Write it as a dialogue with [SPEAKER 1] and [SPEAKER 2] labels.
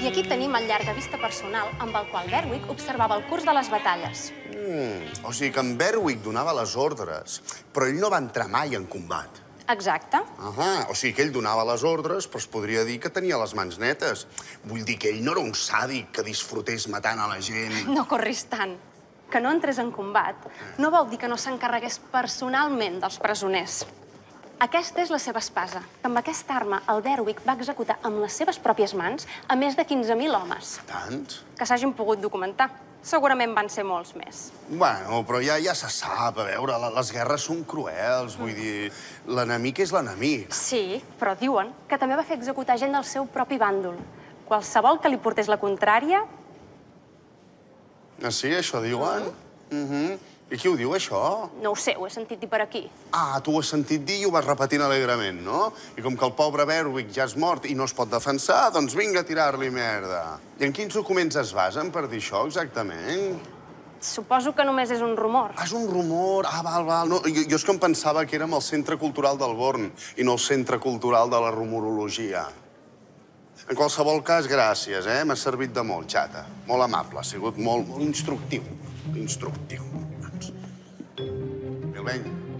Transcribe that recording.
[SPEAKER 1] I aquí tenim el llarg de vista personal amb el qual Berwick observava el curs de les batalles.
[SPEAKER 2] O sigui que en Berwick donava les ordres, però ell no va entrar mai en combat.
[SPEAKER 1] Exacte.
[SPEAKER 2] O sigui que ell donava les ordres, però es podria dir que tenia les mans netes. Vull dir que ell no era un sàdic que disfrutés matant a la gent.
[SPEAKER 1] No corris tant. Que no entrés en combat no vol dir que no s'encarregués personalment dels presoners. Aquesta és la seva espasa, que amb aquesta arma el Berwick va executar amb les seves pròpies mans a més de 15.000 homes.
[SPEAKER 2] Tants?
[SPEAKER 1] Que s'hagin pogut documentar. Segurament van ser molts més.
[SPEAKER 2] Bueno, però ja se sap, a veure, les guerres són cruels, vull dir, l'enemic és l'enemic.
[SPEAKER 1] Sí, però diuen que també va fer executar gent del seu propi bàndol. Qualsevol que li portés la contrària...
[SPEAKER 2] Ah, sí? Això diuen? I qui ho diu, això?
[SPEAKER 1] No ho sé, ho he sentit dir per aquí.
[SPEAKER 2] Ah, tu ho has sentit dir i ho vas repetint alegrement, no? I com que el pobre Berwick ja és mort i no es pot defensar, doncs vinga a tirar-li merda. I en quins documents es basen per dir això, exactament?
[SPEAKER 1] Suposo que només és un rumor.
[SPEAKER 2] Ah, és un rumor. Ah, val. No, jo és que em pensava que érem el Centre Cultural del Born i no el Centre Cultural de la Rumorologia. En qualsevol cas, gràcies, M'ha servit de molt, xata. Molt amable, ha sigut molt instructiu. Instructiu. Milbeny.